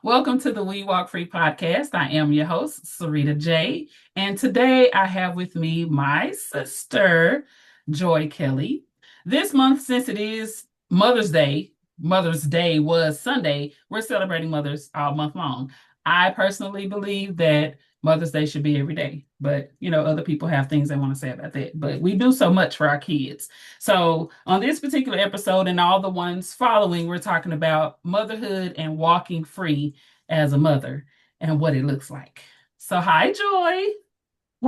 Welcome to the We Walk Free podcast. I am your host, Sarita J. And today I have with me my sister, Joi Kelly. This month, since it is Mother's Day was Sunday, we're celebrating mothers all month long. I personally believe that Mother's Day should be every day, but other people have things they want to say about that. But we do so much for our kids. So, on this particular episode and all the ones following, we're talking about motherhood and walking free as a mother and what it looks like. So, hi, Joy.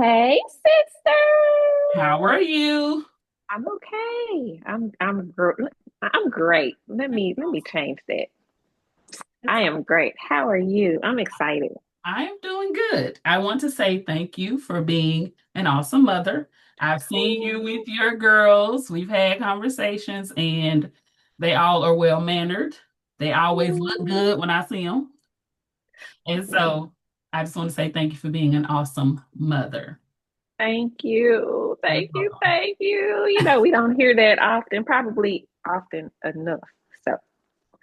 Hey, sister. How are you? I'm okay. I'm great. Let me change that. I am great. How are you? I'm excited. I'm doing good. I want to say thank you for being an awesome mother. I've seen you with your girls. We've had conversations and they all are well mannered. They always look good when I see them. And so I just want to say thank you for being an awesome mother. Thank you. You're Thank you. welcome. Thank you. We don't hear that often, probably often enough. So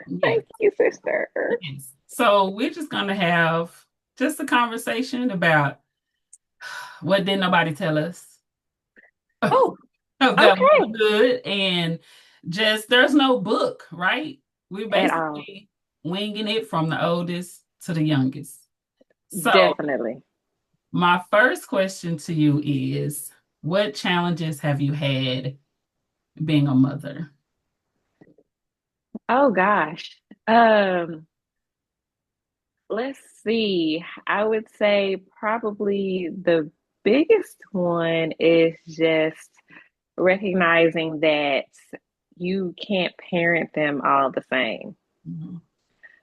Yes, thank you, sister. yes. So we're just going to have just a conversation about what did nobody tell us Oh, about okay. motherhood, and just there's no book, right? We're At all. basically winging it from the oldest to the youngest. So Definitely. my first question to you is, what challenges have you had being a mother? Oh gosh. Um, let's see. I would say probably the biggest one is just recognizing that you can't parent them all the same. Mhm.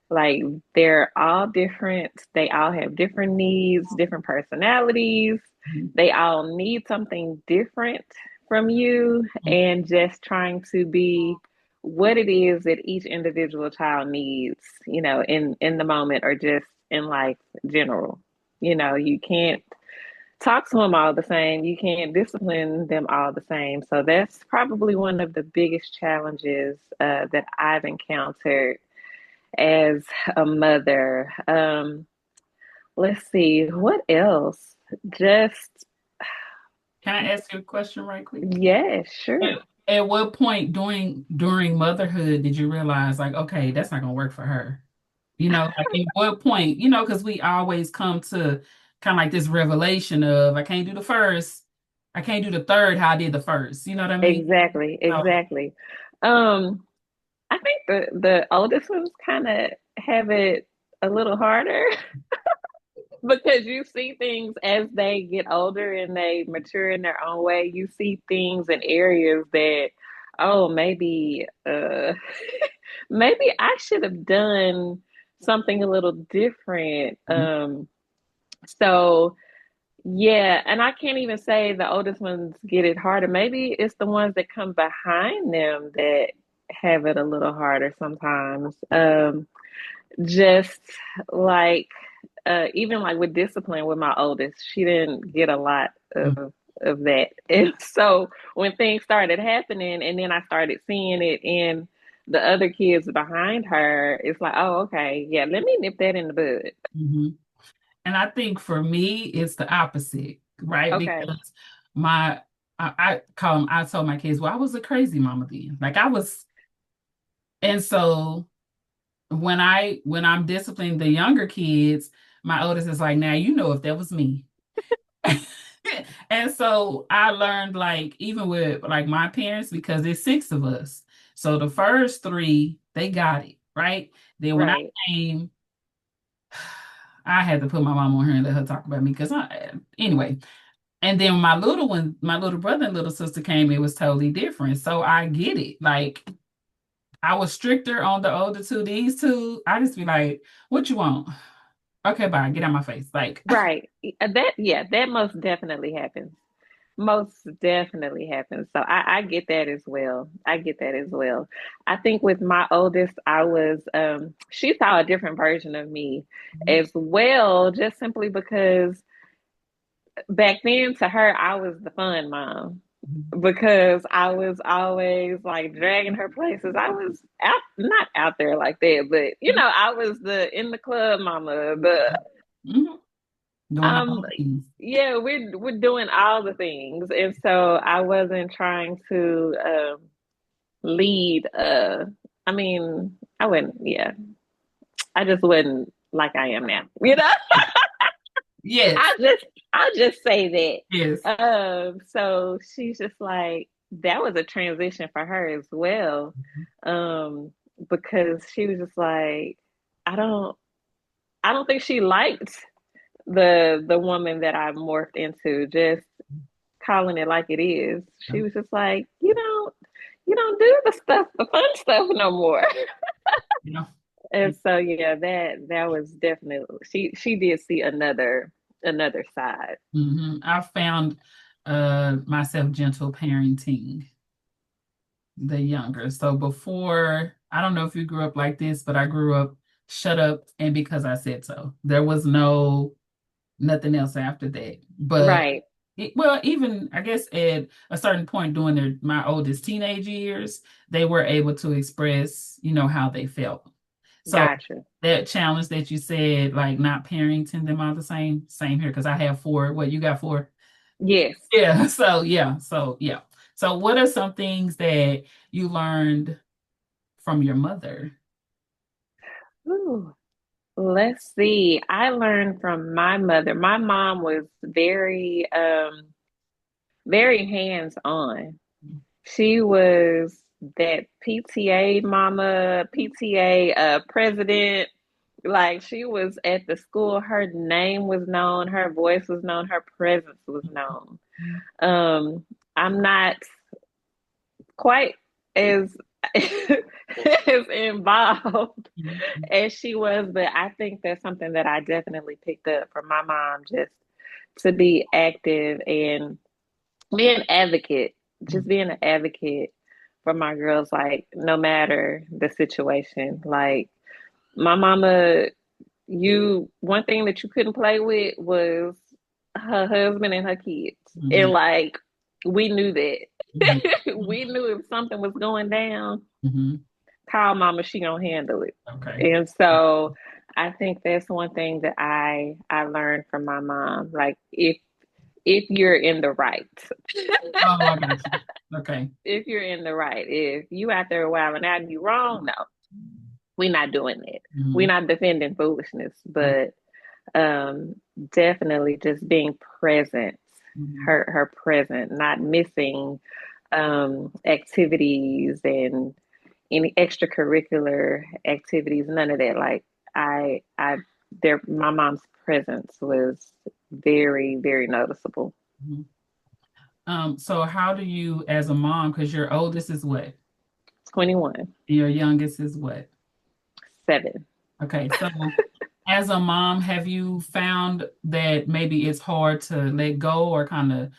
Like they're all different. They all have different needs, different personalities. Mhm. They all need something different from you, and just trying to be what it is that each individual child needs, in the moment or just in life general. You can't talk to them all the same. You can't discipline them all the same. So that's probably one of the biggest challenges that I've encountered as a mother. Let's see, what else? Just, Can I ask you a question right quick? yeah, At, sure. at what point during motherhood did you realize, like, okay, that's not gonna work for her? Like at what point, because we always come to kind of like this revelation of I can't do the first, I can't do the third how I did the first. You know what I mean? Exactly, So exactly. Um, I think the oldest ones kind of have it a little harder because you see things as they get older and they mature in their own way. You see things in areas that, oh, maybe I should have done something a little different. So yeah, and I can't even say the oldest ones get it harder. Maybe it's the ones that come behind them that have it a little harder sometimes. Just like even like with discipline with my oldest, she didn't get a lot of that. And so when things started happening and then I started seeing it in the other kids behind her, it's like, oh, okay, yeah, let me nip that in the bud. Mhm. And I think for me, it's the opposite, right? Okay. Because my I call them, I told my kids, well, I was a crazy mama then. Like I was, and so when I'm disciplining the younger kids, my oldest is like, now if that was me. And so I learned, like, even with like my parents, because there's six of us. So the first three, they got it, right? Then when I Right. came, I had to put my mom on her and let her talk about me anyway. And then my little one, my little brother and little sister came, it was totally different. So I get it. Like I was stricter on the older two. These two, I just be like, what you want? Okay, bye. Get out my face. Like, Right. That most definitely happens. Most definitely happens. So I get that as well. I get that as well. I think with my oldest, she saw a different version of me as well, just simply because back then to her, I was the fun mom. because I was always like dragging her places. I was out, not out there like that, but I was the in the club mama, the Mhm. Doing all um the things. yeah, we're doing all the things. And so I wasn't trying to lead I mean, I wouldn't, yeah. I just wasn't like I am now. Yes, I just I'll just say yes. that. So she's just like that was a transition for her as well. Um, because she was just like, I don't I don't think she liked the woman that I morphed into, just calling it like it is. She was just like, you don't do the fun stuff no more. You know. And so yeah, that was definitely she did see another side. I found myself gentle parenting the younger. So before, I don't know if you grew up like this, but I grew up shut up and because I said so. There was nothing else after that. But Right. well, even I guess at a certain point during my oldest teenage years, they were able to express, how they felt. So Gotcha. that challenge that you said, like not parenting them all the same here, because I have four. What, you got four? Yes. Yeah. So yeah. So what are some things that you learned from your mother? Ooh, let's see. I learned from my mother. My mom was very hands-on. She was that PTA mama, PTA president. Like she was at the school, her name was known, her voice was known, her presence was known. Um, I'm not quite as as involved as she was, but I think that's something that I definitely picked up from my mom, just to be active and be an advocate, just being an advocate for my girls, like no matter the situation. Like my mama, you one thing that you couldn't play with was her husband and her kids. And Mhm, like we knew that. mhm, We knew if something was going down, mhm. call mama, she gonna handle it. Okay. And so I think that's one thing that I learned from my mom. Like if you're in the right. Oh, I got you. Okay. If you're in the right. If you out there wilding out and you wrong, no, we're not doing that. We're Mhm, not defending foolishness, mhm, but um definitely just being present, mhm, her present, not missing activities and any extracurricular activities, none of that. Like I there my mom's presence was very, very noticeable. mhm. So how do you, as a mom, because your oldest is what? 21, Your youngest is what? 7. Okay, so as a mom, have you found that maybe it's hard to let go or kind of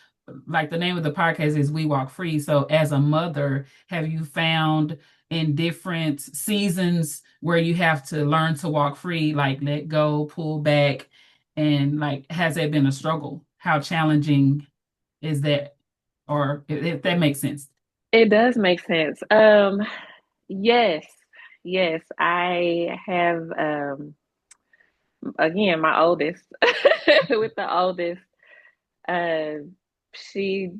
like the name of the podcast is We Walk Free. So as a mother, have you found in different seasons where you have to learn to walk free, like let go, pull back, and like has that been a struggle? How challenging is that? Or if that makes sense. It does make sense. Yes, yes, I have again my oldest with the oldest, uh she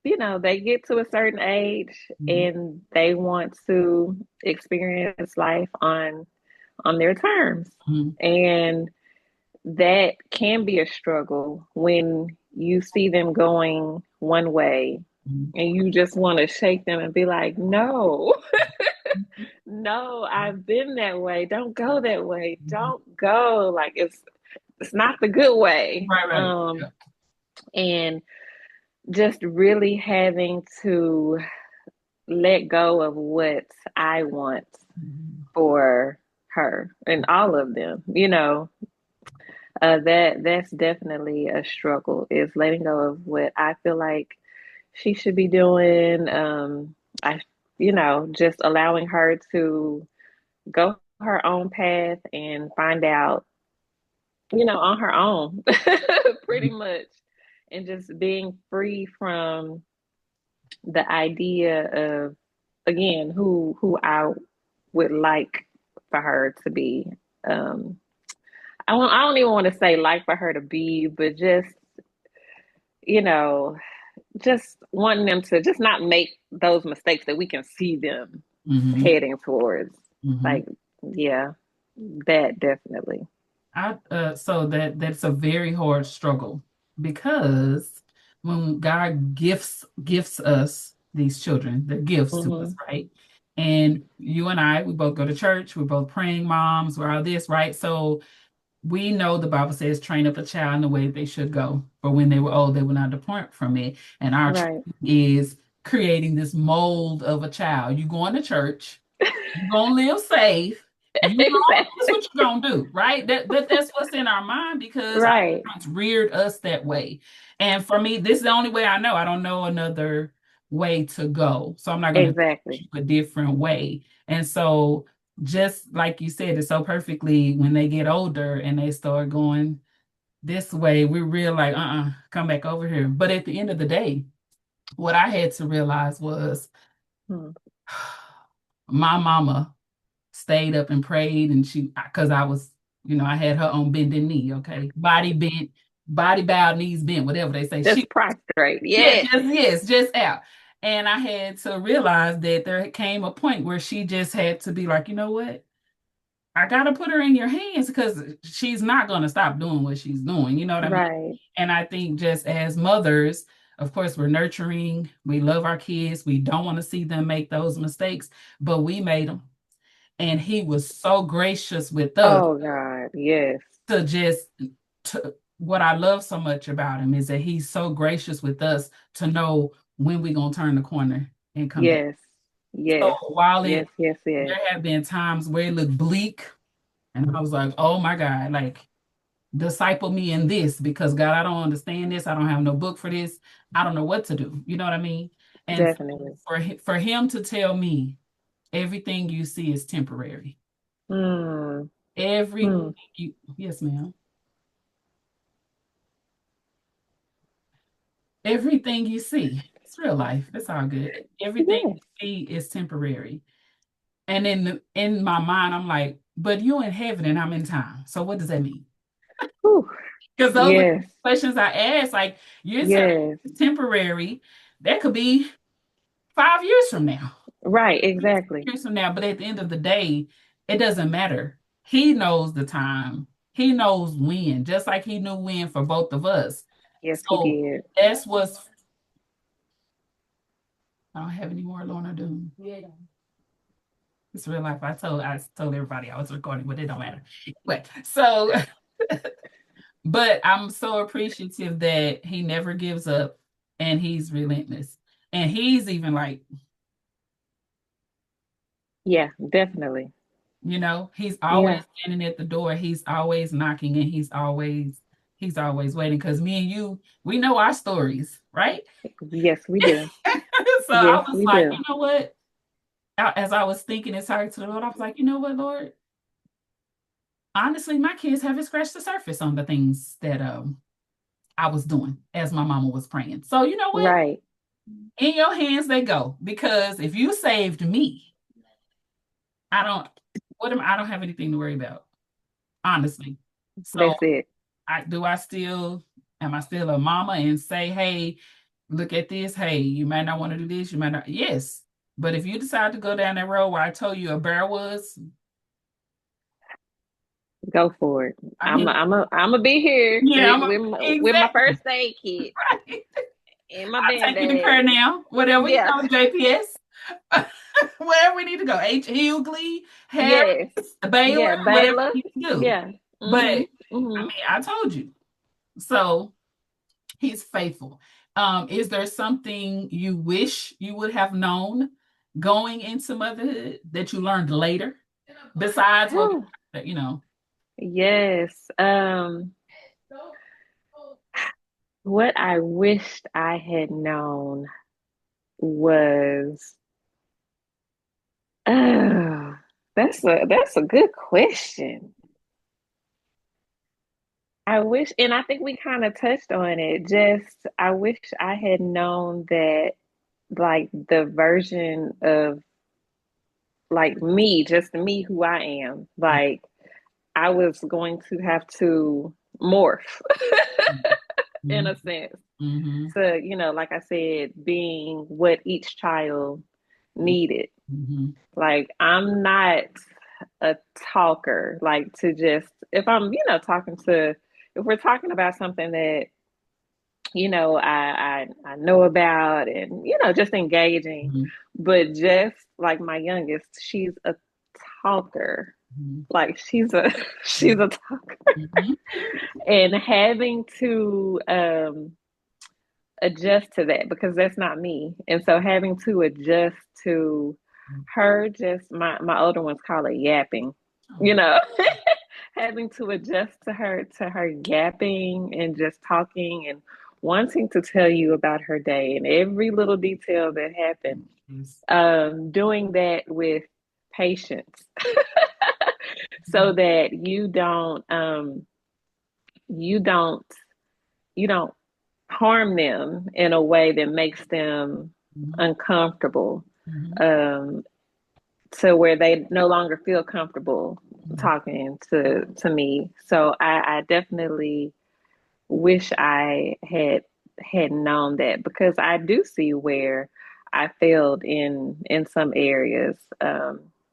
they get to a certain age Mhm, and they want to experience life on their terms. mhm, And that can be a struggle when you see them going one way mhm, and you just want to shake them and be like, no, no, I've been that way. Don't go that way. mhm. Don't go. Like it's not the good way. Right, right. Yeah. And just really having to let go of what I want Mhm, for her and all of them. That's definitely a struggle, is letting go of what I feel like she should be doing. I just allowing her to go her own path and find out, on her own, pretty much, and just being free from the idea of, again, who I would like for her to be. Um, I don't even want to say like for her to be, but just, you know, just wanting them to just not make those mistakes that we can see them Hmm. heading towards. Hmm. Like, yeah, that definitely. So that's a very hard struggle because when God gifts us these children, they're gifts to us, Hmm. right? And you and I, we both go to church, we're both praying moms, we're all this, right? So we know the Bible says, train up a child in the way they should go. For when they were old, they will not depart from it. And our Right. training is creating this mold of a child. You going to church, you're gonna live safe. You know that's Exactly. what you're gonna do, right? That's what's in our mind because our Right. parents reared us that way. And for me, this is the only way I know. I don't know another way to go. So I'm not gonna teach Exactly. you a different way. And so just like you said, it's so perfectly when they get older and they start going this way, we realize, come back over here. But at the end of the day, what I had to realize was Hmm. my mama stayed up and prayed and she because I was, I had her on bending knee, okay, body bent, body bowed, knees bent, whatever they say. Just She, prostrate. yeah, Yes. just out. And I had to realize that there came a point where she just had to be like, you know what, I gotta put her in your hands because she's not gonna stop doing what she's doing, you know what I mean? Right. And I think just as mothers, of course, we're nurturing, we love our kids, we don't want to see them make those mistakes, but we made them. And he was so gracious with us Oh God. Yes. to just to what I love so much about him is that he's so gracious with us to know when we're gonna turn the corner and come back. Yes. So Yes. while Yes. it Yes. Yes. there have been times where it looked bleak and I was like, oh my God, like disciple me in this because God, I don't understand this. I don't have no book for this. I don't know what to do. You know what I mean? And Definitely. for him to tell me everything you see is temporary. Hmm. Everything Hmm. yes, ma'am. Everything you see, it's real life. It's all good. Everything Yes. you see is temporary. And in my mind, I'm like, but you're in heaven and I'm in time. So what does that mean? Whew. Because those are Yes. questions I ask. Like, you're telling me Yes. it's temporary. That could be 5 years from now, Right. Exactly. years from now. But at the end of the day, it doesn't matter. He knows the time. He knows when, just like he knew when for both of us. Yes, he So did. that's what's I don't have any more Lorna Doone. It's real life. I told everybody I was recording, but it don't matter. But so but I'm so appreciative that he never gives up and he's relentless. And he's even like, Yeah. Definitely. he's always Yeah. standing at the door. He's always knocking and he's always waiting. Because me and you, we know our stories, right? Yes, we do. So I Yes, was we like, do. you know what? As I was thinking and talking to the Lord, I was like, you know what, Lord? Honestly, my kids haven't scratched the surface on the things that I was doing as my mama was praying. So you know what? Right. In your hands they go. Because if you saved me, I don't I don't have anything to worry about, honestly. So That's it. I still am I still a mama and say, hey, look at this. Hey, you might not want to do this, you might not. Yes. But if you decide to go down that road where I told you a bear was, Go for it. I mean, I'm gonna be here yeah, with my exactly. first aid kit Right. and my I'll take you to prayer band-aid. now. Whatever, Yeah. JPS. Wherever we need to go. Hughley, Harris, Yes. Baylor, Yeah, whatever Bayla. we need to do. Yeah. But Mm-hmm. I Mm-hmm. mean, I told you. So he's faithful. Is there something you wish you would have known going into motherhood that you learned later? Besides what. Yes. What I wished I had known was uh that's a good question. I wish, and I think we kind of touched on it. Just I wish I had known that like the version of like me, just me who I am. Like I was going to have to morph in a sense Mm-hmm. to, like I said, being what each child needed. Mm-hmm. Like I'm not a talker, like to just if I'm, talking to if we're talking about something that, I know about and, just engaging. Mm-hmm. But just like my youngest, she's a talker. Like she's a she's a talker. Mm-hmm. And having to adjust to that because that's not me. And so having to adjust to her, just my older ones call it yapping, you Oh, know, having to adjust to her yapping and just talking and wanting to tell you about her day and every little detail that happened. yes. Doing that with patience so that you don't you don't harm them in a way that makes them Mm-hmm. uncomfortable, Mm-hmm. um, to where they no longer feel comfortable Mm-hmm. talking to me. So I definitely wish I had known that because I do see where I failed in some areas,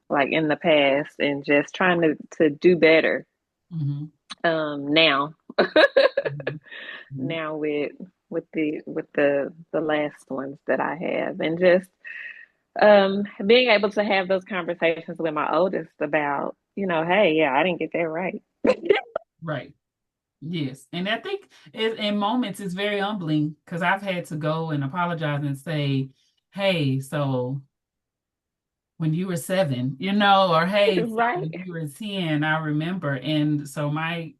like in the past, and just trying to do better Mm-hmm. now. Mm-hmm. Now with the last ones that I have, and just being able to have those conversations with my oldest about, hey, yeah, I didn't get that right. Right. Yes. And I think in moments it's very humbling because I've had to go and apologize and say, hey, so when you were 7, or hey, so Right. when you were 10, I remember. And so my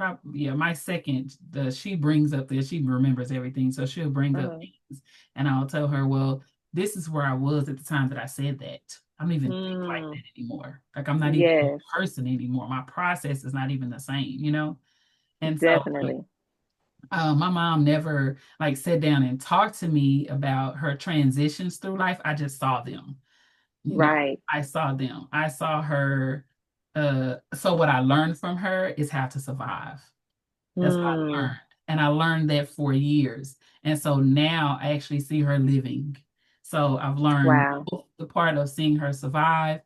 my second, she brings up this, she remembers everything. So she'll bring up Uh-huh. things and I'll tell her, well, this is where I was at the time that I said that. I don't even think like Mm, that anymore. Like I'm not even a yes, person anymore. My process is not even the same. And so like, definitely. my mom never like sat down and talked to me about her transitions through life. I just saw them. You know, Right. I saw them. I saw her. So what I learned from her is how to survive. That's what I Mm, learned. And I learned that for years. And so now I actually see her living. So I've learned wow. both the part of seeing her survive,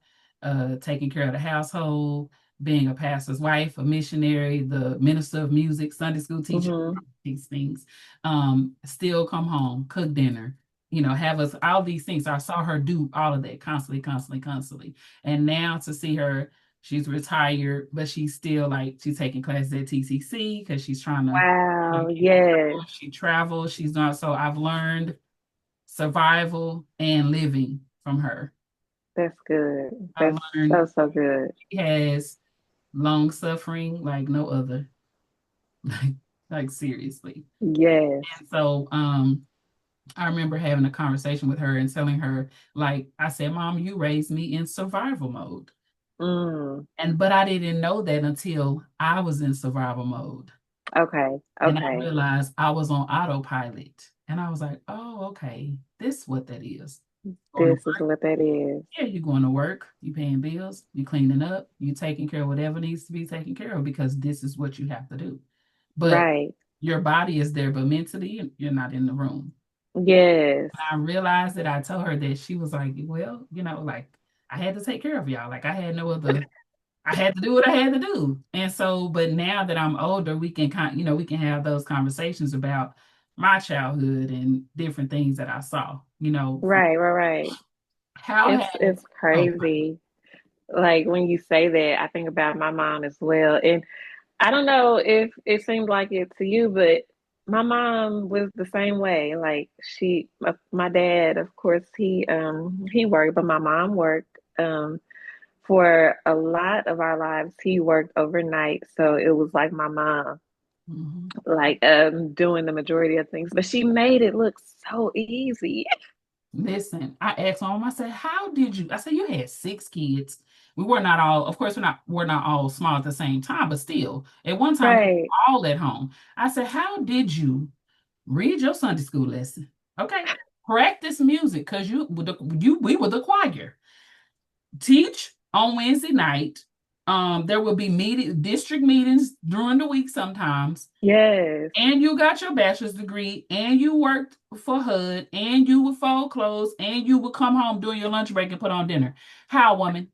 taking care of the household, being a pastor's wife, a missionary, the minister of music, Sunday school teacher, Hmm. these things. Still come home, cook dinner, have us all these things. So I saw her do all of that constantly, constantly, constantly. And now to see her, she's retired, but she's still like she's taking classes at TCC because she's trying to Wow. get more. Yes, She travels. She's not. So I've learned survival and living from her. that's good. I've That's learned so, so good. she has long suffering like no other. Like, like seriously. Yes. And so I remember having a conversation with her and telling her, like, I said, Mom, you raised me in survival mode. Mm, But I didn't know that until I was in survival mode. okay. And I Okay. realized I was on autopilot. And I was like, oh, okay, this is what that is. Going to This is work. what that is. Yeah, you're going to work, you paying bills, you cleaning up, you taking care of whatever needs to be taken care of because this is what you have to do. But Right. your body is there, but mentally you're not in the room. Yes. I realized that I told her that she was like, well, like I had to take care of y'all. Like I had no other I had to do what I had to do. And so, but now that I'm older, we can we can have those conversations about my childhood and different things that I saw, from Right, right, right. how have, It's oh, crazy. Like when you say that, I think about my mom as well. And I don't know if it seemed like it to you, but my mom was the same way. Like my dad, of course, he worked, but my mom worked. For a lot of our lives, he worked overnight, so it was like my mom, mhm. like doing the majority of things, but she made it look so easy. Listen, I asked my mom, I said, how did you? I said, you had 6 kids. We were not all, of course, we're not all small at the same time, but still, at one time we Right. were all at home. I said, how did you read your Sunday school lesson? Okay. practice music because we were the choir. Teach on Wednesday night. There will be district meetings during the week sometimes. Yes. And you got your bachelor's degree, and you worked for HUD, and you would fold clothes, and you would come home during your lunch break and put on dinner. How, woman?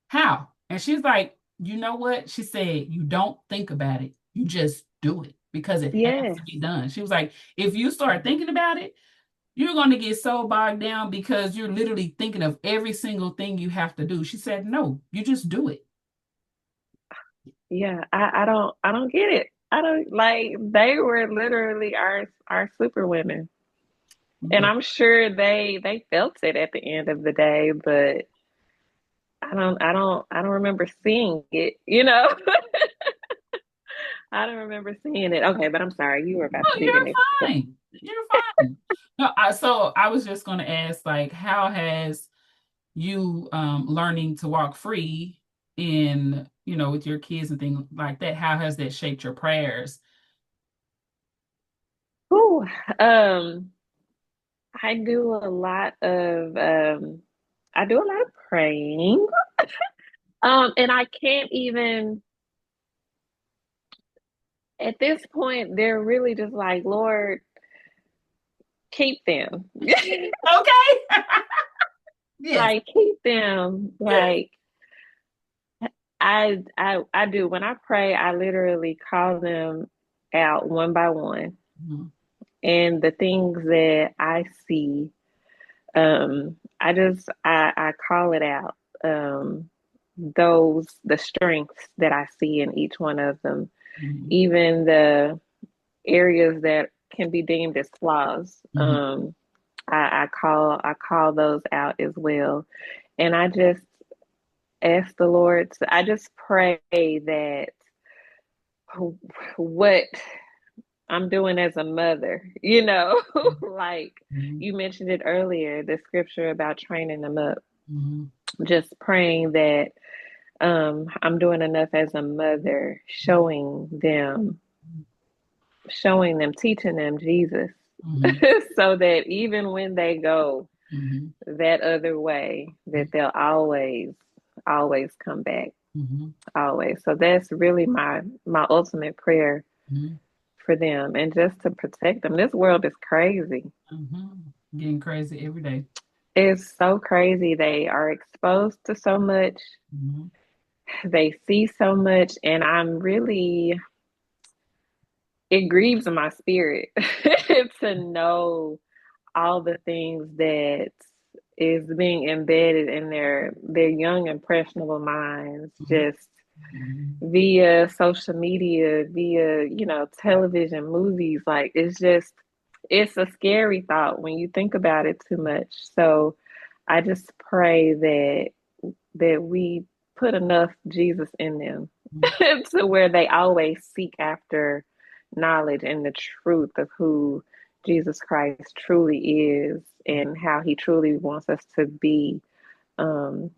How? And she's like, you know what? She said, you don't think about it. You just do it because it has Yes. to be done. She was like, if you start thinking about it, you're going to get so bogged down because you're literally thinking of every single thing you have to do. She said, no, you just do it. Yeah. I don't get it. I don't like they were literally our super women. And Yeah. I'm sure they felt it at the end of the day, but I don't remember seeing it, you know? I don't remember seeing it. Okay, but I'm sorry, you were about to Oh, say the next you're question. fine. You're fine. No, so I was just going to ask, like, how has you learning to walk free in, with your kids and things like that, how has that shaped your prayers? Ooh, um, I do a lot of I do a lot of praying. And I can't even at this point, they're really just like, Lord, keep them. Okay. Yes. Like keep them. Yes. Like I do. When I pray, I literally call them out one by one. Mhm. And the things that I see, I call it out. The strengths that I see in each one of them, Mhm. even the areas that can be deemed as flaws. Mhm. I call those out as well. And I just ask the Lord I just pray that what I'm doing as a mother, like Mhm. you mentioned it earlier, the scripture about training them up. Mhm. Just praying that I'm doing enough as a mother, showing them, teaching them Jesus, Mhm. so that even when they go Mhm. that other way, that they'll always come back, Mhm. always. So that's really my ultimate prayer Mhm. for them, and just to protect them. This world is crazy. Mhm. Getting crazy every day. It's so crazy. They are exposed to so much. Mhm. They see so much, and it grieves my spirit to know all the things that is being embedded in their young impressionable minds, Mhm. just Mhm. via social media, via television, movies. Like it's a scary thought when you think about it too much. So I just pray that we put enough Jesus in them to where they always seek after knowledge and the truth of who Jesus Christ truly is and how he truly wants us to be, um,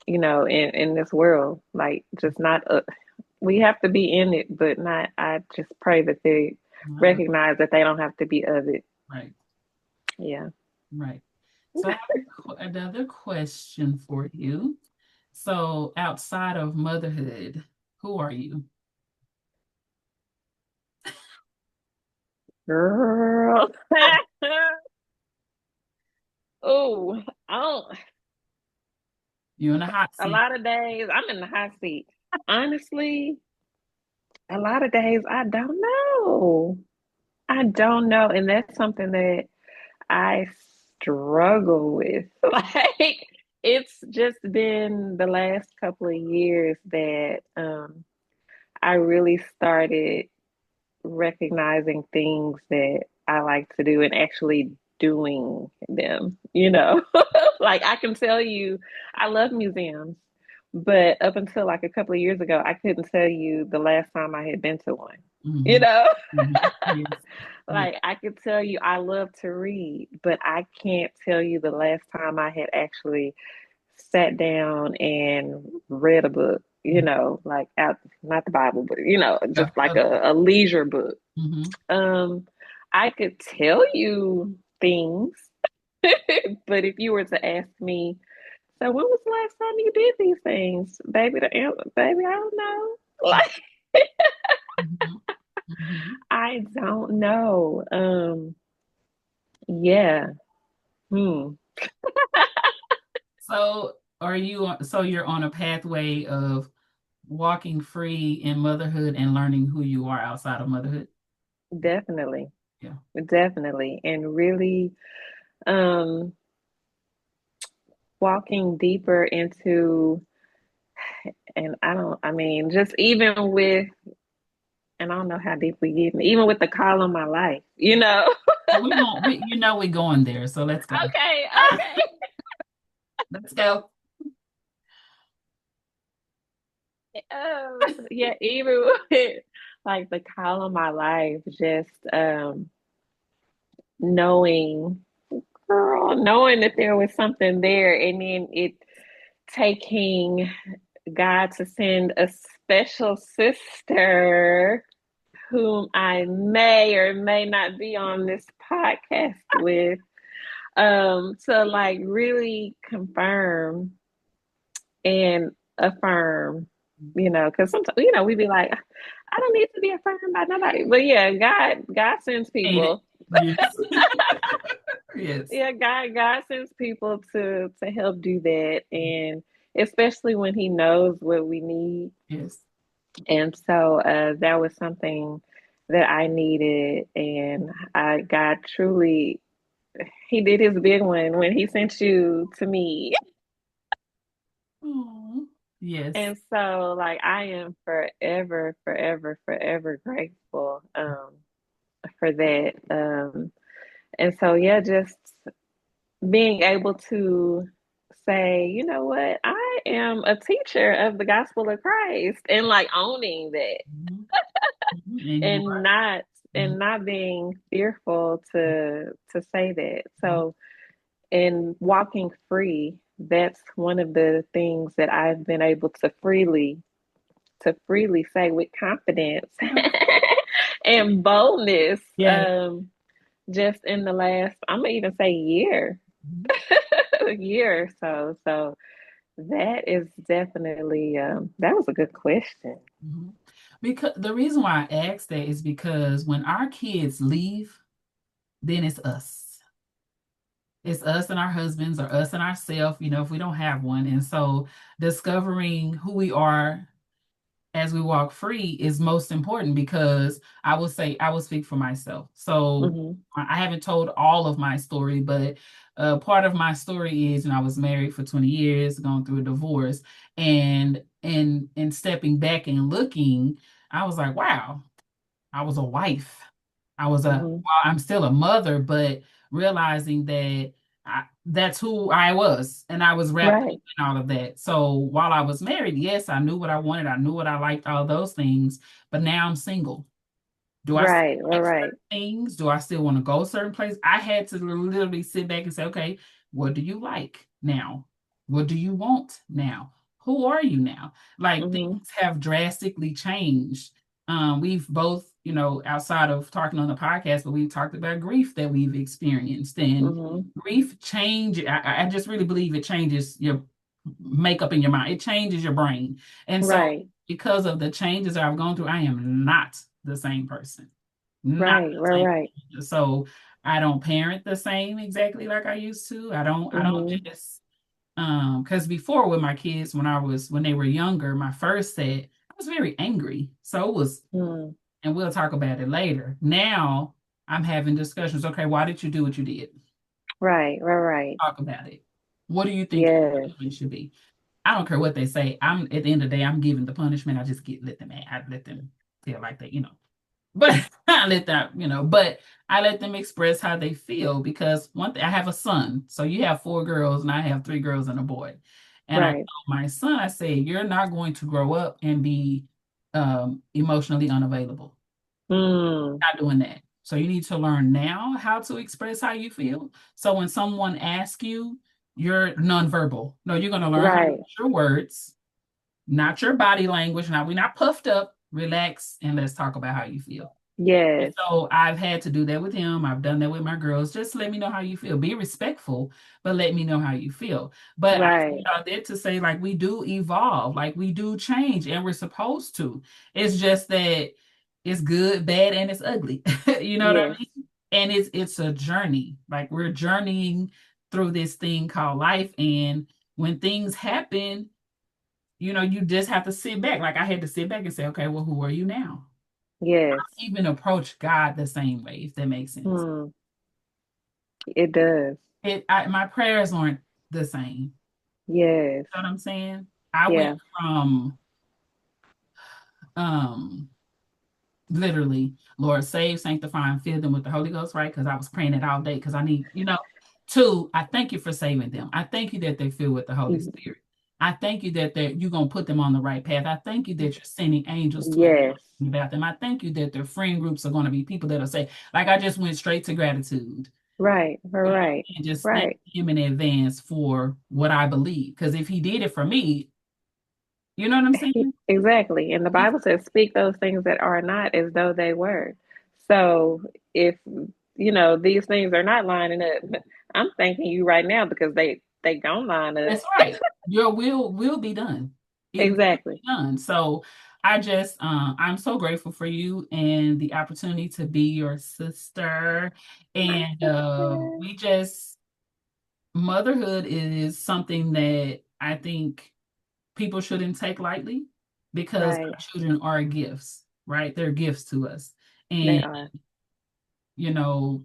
in this world. Like, just not, we have to be in it, but not, I just pray that they Mhm. recognize that they don't have to be of it. Right. Yeah. Right. So I have another question for you. So outside of motherhood, who are you? Girl. Oh, I don't. You're in a hot A seat. lot of days I'm in the hot seat. Honestly, a lot of days I don't know. I don't know. And that's something that I struggle with. Like, it's just been the last couple of years that I really started recognizing things that I like to do and actually doing them, Like, I can tell you, I love museums, but up until like a couple of years ago, I couldn't tell you the last time I had been to one, you Hmm. know? Hmm. Yes. Yes. Like, I could tell you I love to read, but I can't tell you the last time I had actually sat down and read a book, like out, not the Bible, but Yeah. just like Okay. a leisure book. Hmm. Um, I could tell you things. But if you were to ask me, so when was the last time you did these things, baby? The answer, baby, I don't know. Like, Mhm. Mhm. I don't know. Yeah. Hmm. So so you're on a pathway of walking free in motherhood and learning who you are outside of motherhood? Definitely, Yeah. definitely, and really, um, walking deeper into, and I mean, just even with, and I don't know how deep we get, even with the call on my life, you know. So we won't we you know we're going there, so let's go. Okay, okay. Let's go. Yeah, even with like the call on my life, just knowing, girl, knowing that there was something there, and then it taking God to send a special sister whom I may or may not be on this podcast with, to like really confirm and affirm, because sometimes, we be like, I don't need to be affirmed by nobody. But yeah, God sends Ain't it? people. Yes. Yes. Yeah, God sends people to help do that, and especially when He knows what we need. Yes. And so that was something that I needed, and God truly, He did His big one when He sent you to me. Aw. Yes. And so, like, I am forever, forever, forever grateful for that. And so, yeah, just being able to say, you know what, I am a teacher of the gospel of Christ, and like owning that, Mhm. Mhm. And you and are. not Mhm. being fearful to say that. Mhm. So, in walking free, that's one of the things that I've been able to freely say with confidence and boldness, Yes. just in the last, I'm gonna even say year, Mhm. a year or so. So that is definitely, that was a good question. Mhm. Because the reason why I asked that is because when our kids leave, then it's us. It's us and our husbands or us and ourselves, if we don't have one. And so discovering who we are as we walk free is most important because I will speak for myself. So Hmm. I haven't told all of my story, but part of my story is, I was married for 20 years, going through a divorce, and stepping back and looking, I was like, wow, I was a wife. Hmm. I'm still a mother, but realizing that that's who I was, and I was wrapped up Right, in all of that. So while I was married, yes, I knew what I wanted, I knew what I liked, all those things. But now I'm single. Do I still right, right, like right. certain things? Do I still want to go certain places? I had to literally sit back and say, okay, what do you like now? What do you want now? Who are you now? Like Hmm. things have drastically changed. We've both, outside of talking on the podcast, but we've talked about grief that we've experienced. And Hmm. grief change, I just really believe it changes your makeup in your mind. It changes your brain. And so Right, because of the changes that I've gone through, I am not the same person. Not right, the right, same right. person. So I don't parent the same exactly like I used to. I don't Hmm. just because before with my kids when they were younger, my first set, I was very angry. So it was, Hmm. and we'll talk about it later. Now I'm having discussions. Okay, why did you do what you did? Right, right, right. Talk about it. What do you think your Yes. punishment should be? I don't care what they say. I'm at the end of the day, I'm giving the punishment. I just let them I let them feel like that. But I let them, but I let them express how they feel because one thing I have a son. So you have four girls and I have three girls and a boy. And I Right. told my son, I said, you're not going to grow up and be emotionally unavailable. Mm. Not doing that. So you need to learn now how to express how you feel. So when someone asks you, you're nonverbal. No, you're going to learn how to Right. use your words, not your body language. Now we're not puffed up. Relax and let's talk about how you feel. Yes. So I've had to do that with him. I've done that with my girls. Just let me know how you feel. Be respectful, but let me know how you feel. But I Right. said all that to say, like, we do evolve, like we do change, and we're supposed to. It's just that it's good, bad, and it's ugly. You know what I Yes. mean? And it's a journey. Like we're journeying through this thing called life. And when things happen, you just have to sit back. Like I had to sit back and say, okay, well, who are you now? Yes. Even approach God the same way, if that makes sense. Hmm. It does. My prayers aren't the same. Yes. You know what I'm saying? I went Yeah. from um literally, Lord, save, sanctify, and fill them with the Holy Ghost, right? Because I was praying it all day because I need, two, I thank you for saving them. I thank you that they fill with the Holy Mhm. Spirit. I thank you that you're going to put them on the right path. I thank you that you're sending angels to Yes. about them. I thank you that their friend groups are going to be people that'll say, like, I just went straight to gratitude. Right. You know, Right. and just thank Right. him in advance for what I believe. Because if he did it for me, you know what I'm saying? Exactly. And the Bible says, speak those things that are not as though they were. So if, these things are not lining up, I'm thanking you right now because they don't line up. That's right. Your will be done. It will Exactly. be done. So I'm so grateful for you and the opportunity to be your sister. My And sister. we just motherhood is something that I think people shouldn't take lightly because Right. our children are gifts, right? They're gifts to us. They And are. you know,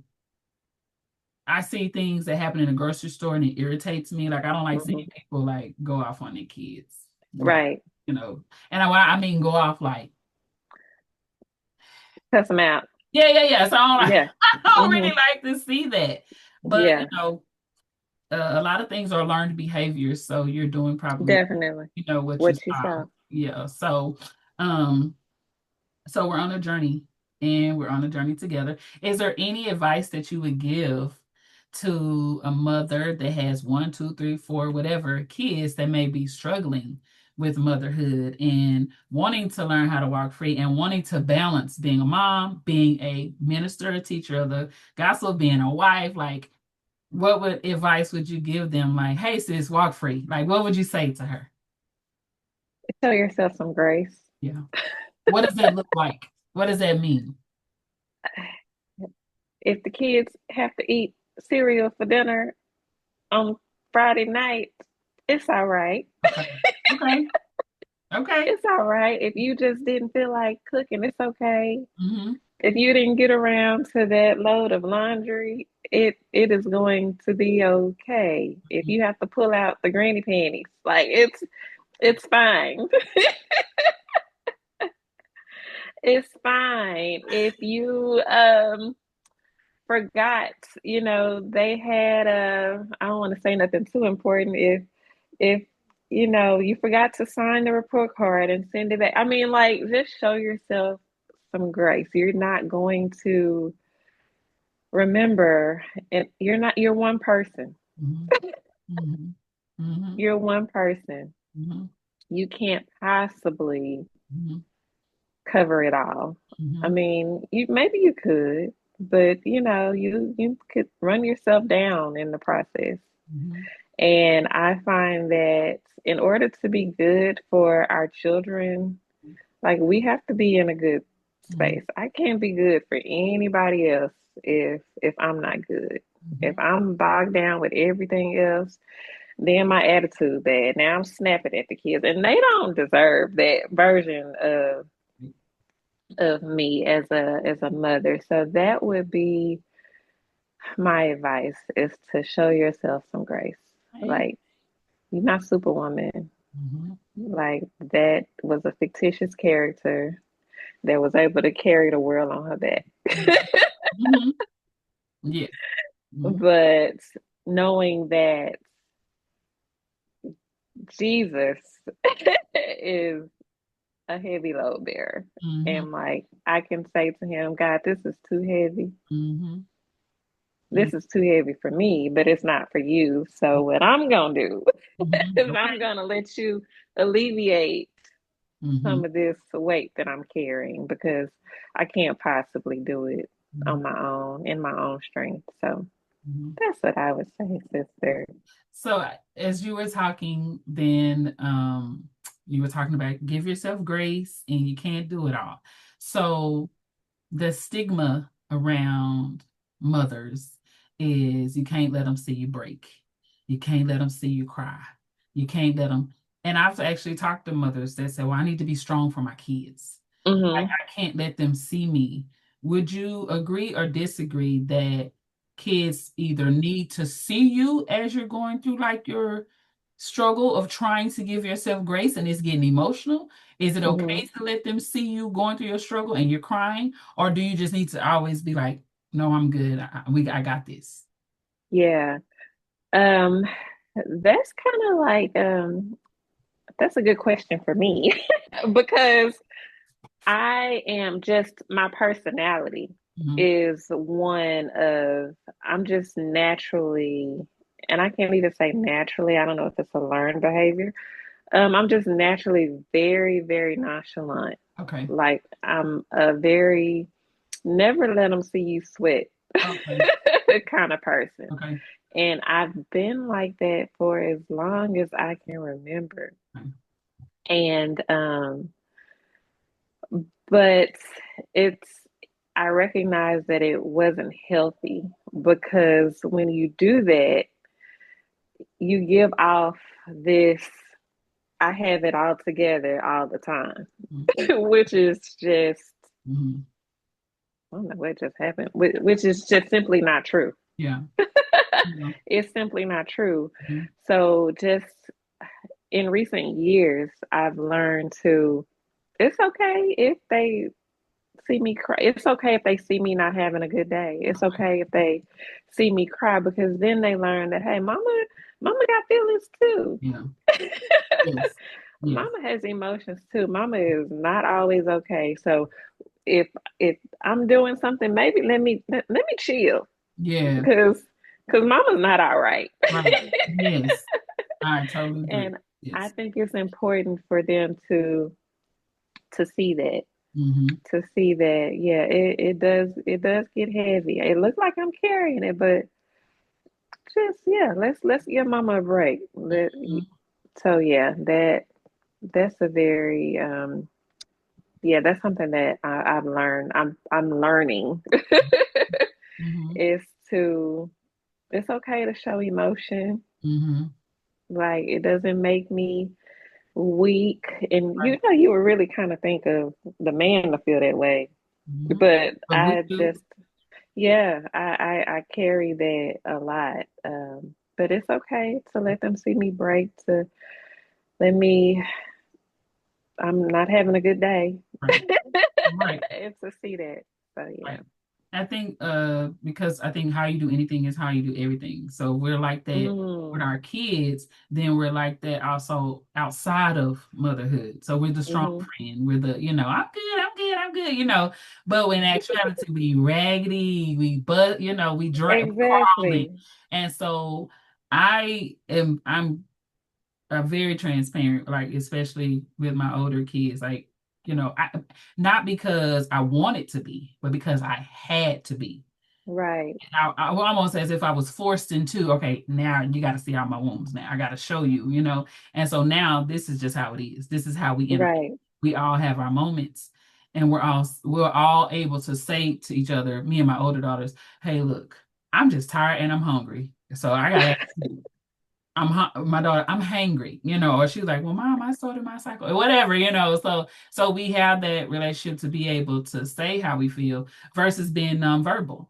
I see things that happen in a grocery store and it irritates me. Like I don't like Hmm. seeing people like go off on their kids. Like, Right. you know, and I mean go off like, Cuss them out. yeah, yeah, yeah. So Yeah. I don't Hmm. really like to see that. But Yeah. a lot of things are learned behaviors. So you're doing probably, Definitely. what you What you saw. saw. Yeah. Um, So we're on a journey and we're on a journey together. Is there any advice that you would give to a mother that has one, two, three, four, whatever kids that may be struggling with motherhood and wanting to learn how to walk free and wanting to balance being a mom, being a minister, a teacher of the gospel, being a wife? Like, what would advice would you give them? Like, hey, sis, walk free. Like, what would you say to her? Show yourself some grace. Yeah. What does that look like? What does that mean? If the kids have to eat cereal for dinner on Friday night, it's all right. Okay. Okay. Okay. It's all right. If you just didn't feel like cooking, it's okay. Mm-hmm. If you didn't get around to that load of laundry, it is going to be okay. If you have to pull out the granny panties, like it's fine. It's fine. If you forgot, they had I don't want to say nothing too important. If you forgot to sign the report card and send it back. I mean, like, just show yourself some grace. You're not going to remember, and you're one person. Mhm, mhm, mhm, You're one person. mhm, You can't possibly mhm, cover it all. I mhm, mean, you could, but you could run yourself down in the process. mhm, And I find that in order to be good for our children, like, we have to be in a good mhm, space. I can't be good for anybody else if I'm not good. If mhm, I'm bogged down with everything else, then my attitude bad. Now I'm snapping at the kids, and they don't deserve that version of me as a mother. So that would be my advice, is to show yourself some grace. right, Like, you're not Superwoman. mhm, Like, that was a fictitious character that was able to carry the world on her back. mhm, mhm. Yeah. Mhm, But knowing that Jesus is a heavy load bearer, mhm, and, like, I can say to him, God, this is too heavy. mhm, This is too heavy for me, but it's not for you. So what I'm gonna do mhm. is I'm Okay. gonna let you alleviate Mm-hmm. some of this weight that I'm carrying because I can't possibly do it on my own in my own strength. So Mm-hmm. that's what I would say, sister. So as you were talking, then you were talking about give yourself grace and you can't do it all. So the stigma around mothers is you can't let them see you break. You can't let them see you cry. You can't let them. And I've actually talked to mothers that say, well, I need to be strong for my kids. Hmm. I can't let them see me. Would you agree or disagree that kids either need to see you as you're going through like your struggle of trying to give yourself grace and it's getting emotional? Is it Hmm. okay to let them see you going through your struggle and you're crying? Or do you just need to always be like, no, I'm good. I got this. Yeah. Um, that's kind of like that's a good question for me because I am just my personality Mhm. is one of I'm just naturally, and I can't even say naturally, I don't know if it's a learned behavior. I'm just naturally very, very nonchalant. Okay. Like I'm a very never let them see you sweat Okay. kind of person. Okay. And I've been like that for as long as I can remember. Okay. And but it's I recognize that it wasn't healthy because when you do that, you give off this I have it all together all the time, which is just Mm-hmm. I don't know what just happened, which is just simply not true. Yeah. Yeah. It's simply not true. Mm-hmm. So just in recent years, I've learned to it's okay if they see me cry. It's okay if they see me not having a good day. It's Okay. okay if they see me cry because then they learn that hey, mama got feelings too. Yeah. Yes. Yes. Mama has emotions too. Mama is not always okay. So if if I'm doing something, maybe let me chill Yeah. because mama's not all right. Right. Yes. I totally agree. And I Yes. think it's important for them to see that Mm-hmm. yeah it does get heavy. It looks like I'm carrying it, but just yeah, let's give mama a break. So yeah, that's a very yeah, that's something that I've learned. I'm learning Mm-hmm. is to it's okay to show emotion. Mm-hmm. Like it doesn't make me weak. And Right. you would really kind of think of the man to feel that way. Mm-hmm. But But we I do. just yeah, I carry that a lot. But it's okay to let them see me break, to let me, I'm not having a good day. Right. Right. And to see that. So yeah. Right. I think because I think how you do anything is how you do everything. So we're like that with Mm, our kids, then we're like that also outside of motherhood. So we're the strong mm-hmm. friend. We're the, I'm good, I'm good, I'm good, But in actuality, we raggedy, we drag crawling. Exactly. And so I'm very transparent, like especially with my older kids, like not because I wanted to be, but because I had to be. Right. I almost as if I was forced into. Okay, now you got to see all my wounds. Now I got to show you. And so now this is just how it is. This is how we interact. Right. We all have our moments, and we're all able to say to each other, me and my older daughters, "Hey, look, I'm just tired and I'm hungry, so I gotta." My daughter, I'm hangry, or she's like, well, mom, I started my cycle, or whatever. So we have that relationship to be able to say how we feel versus being nonverbal.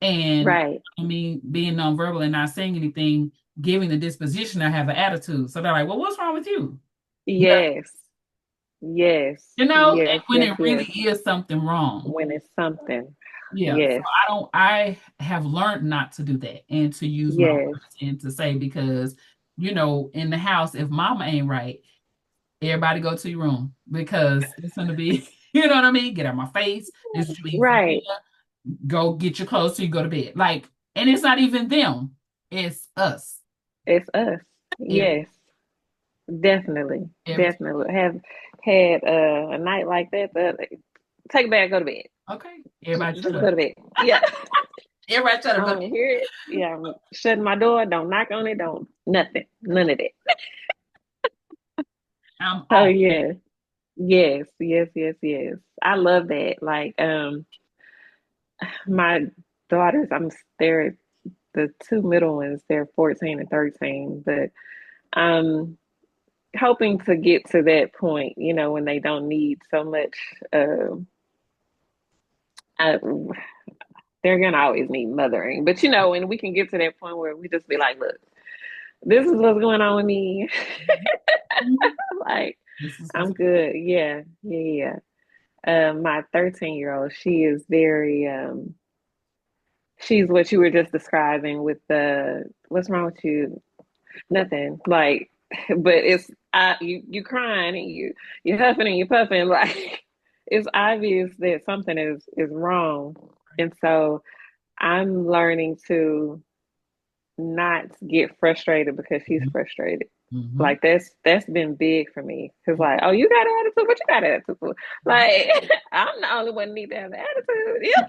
And Right. I mean, being nonverbal and not saying anything, giving the disposition, I have an attitude. So they're like, well, what's wrong with you? Yeah. Yes. Yes. And Yes. when Yes. it really Yes. is something wrong. When it's something. Yeah. So Yes. I have learned not to do that and to use my Yes. words and to say, because, in the house, if mama ain't right, everybody go to your room because it's going to be, you know what I mean? Get out my face. This is what you eat for Right. dinner. Go get your clothes till you go to bed. Like, and it's not even them, it's us. It's us. Every, Yes. Definitely. every time. Definitely. Have had a night like that, take a bag, go to bed. Okay. Everybody shut Just go up. to bed. Yeah. Everybody shut I up. don't hear it. Yeah, I'm shutting my door. Don't knock on it. Don't nothing. None of that. I'm So off. yeah. Yes, yes, yes, yes. I love that. Like, my daughters, they're the two middle ones, they're 14 and 13, but I'm hoping to get to that point, when they don't need so much. Uh, they're gonna always need mothering, but when we can get to that point where we just be like, look, this is what's going on with me. Mhm. Like, This is what's I'm good. Yeah, yeah, yeah. My 13-year-old, she is very she's what you were just describing with the what's wrong with you? Nothing. Like, but it's you crying and you huffing and you puffing like it's obvious that something is wrong. And so I'm learning to not get frustrated because she's Mhm. frustrated. Mhm. Like that's been big for me. Cause like, oh, you got an attitude, what you got an attitude for? Like, I'm the only one who need to have an attitude. Yeah,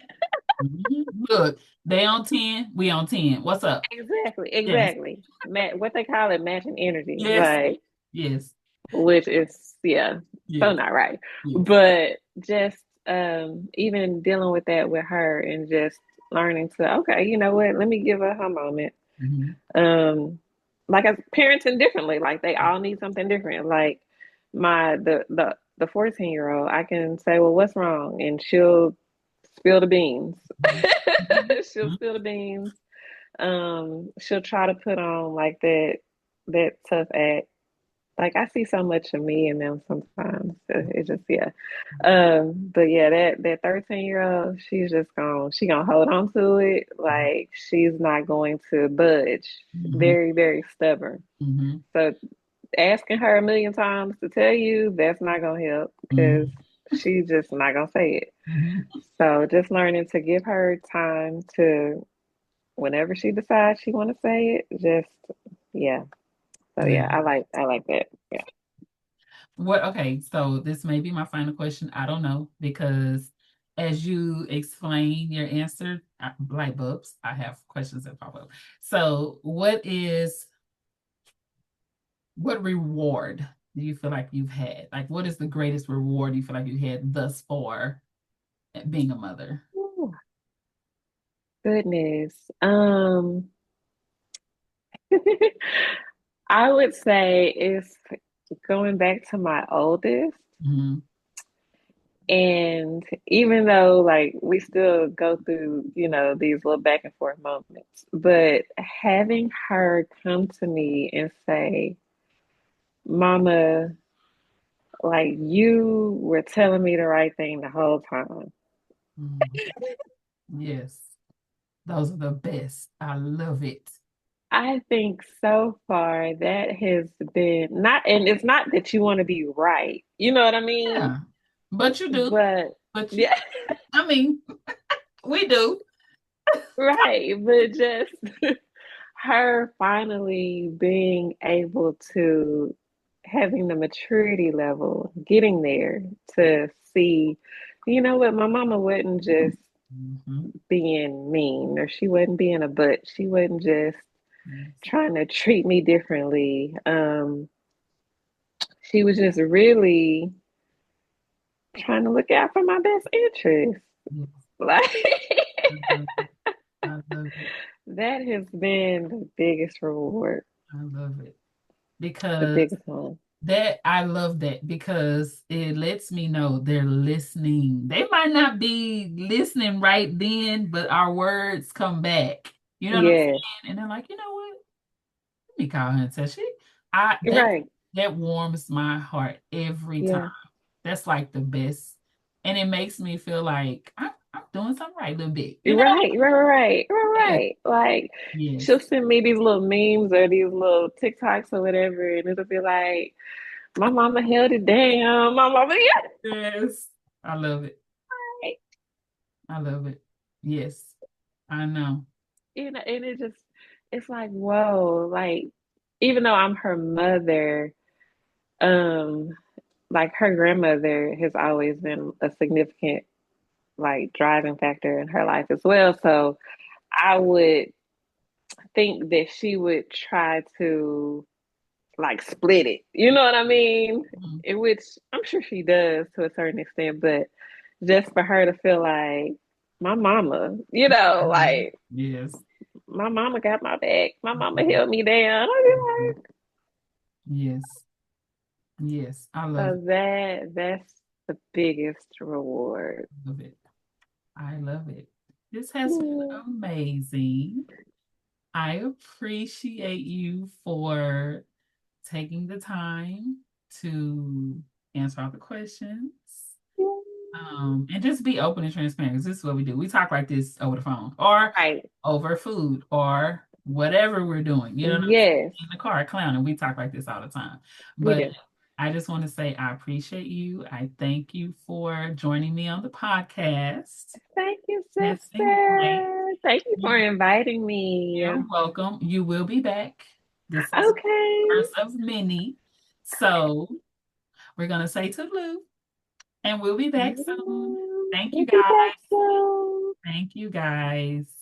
Mhm. Look, they on 10, we on 10. What's up? exactly, Yes. exactly. What they call it, matching energy. Yes. Like, Yes. which is yeah, so Yes. not right. Yes. But just even dealing with that with her and just learning to, okay, you know what, let me give her her moment. Mhm. um like as parenting differently, like they all need something different. Like the 14-year-old, I can say, well, what's wrong, and she'll spill the beans. Mhm. She'll Mhm. spill the beans. She'll try to put on like that tough act. Like I see so much of me in them sometimes. It just yeah. But yeah, that 13-year-old, she gonna hold on to it. Like she's not going to budge. Mhm. Very, very stubborn. Mhm. So asking her a million times to tell you, that's not gonna help because Mhm. she's just not gonna say it. Mhm. So just learning to give her time to whenever she decides she wanna say it, just yeah. So Yeah. yeah, I like that. Yeah. What, okay, so this may be my final question. I don't know because as you explain your answer, light bulbs, I have questions that pop up. So, what reward do you feel like you've had? Like, what is the greatest reward you feel like you had thus far at being a mother? Ooh, goodness. I would say it's going back to my oldest. Mhm. And even though like we still go through, these little back and forth moments, but having her come to me and say, Mama, like you were telling me the right thing the whole time. Mhm. Yes, those are the best. I love it. I think so far that has been not, and it's not that you want to be right, you know what I mean? Yeah, but you do. But But you, yeah, I mean, we do. right. But just her finally being able to having the maturity level, getting there to see, you know what, my mama wasn't just Mhm. being mean, or she wasn't being a butt. She wasn't just Yes. trying to treat me differently. She was just really trying to look out for my best interest. Yes. Like I love it. I love it. that has been the biggest reward, I love it the because biggest one. I love that because it lets me know they're listening. They might not be listening right then, but our words come back. You know what I'm Yes, saying? And they're like, you know what? Let me call her and tell she. I right. that warms my heart every time. Yeah, That's like the best, and it makes me feel like I'm doing something right a little bit. You know? right, right, right, right, Yes. right. Like Yes. she'll send me these little memes or these little TikToks or whatever, and it'll be like, "My mama held it down. My mama, yeah." Yes. I love it. I love it. Yes. I know. And it's like, whoa, like even though I'm her mother, um, like her grandmother has always been a significant like driving factor in her life as well. So I would think that she would try to like split it. You know what I mean? Mhm. In which I'm sure she does to a certain extent, but just for her to feel like my mama, Mhm. like Yes. my mama got my back, my mama Mhm. held me down. I be Mhm. Yes. Yes. I like, love so that's the biggest reward. it. I love it. This has been Yeah. amazing. I appreciate you for taking the time to answer all the questions. And just be open and transparent. 'Cause this is what we do. We talk like this over the phone or Right. over food or whatever we're doing. You know what I'm saying? Yes, In the car, clowning. We talk like this all the time. we But do. I just want to say I appreciate you. I thank you for joining me on the podcast. Thank you, Has been great. sister. Thank you for inviting me. You're welcome. You will be back. This is Okay. first of many. So we're going to say toodaloo and we'll be back soon. Thank you We'll be back guys. soon. Thank you guys.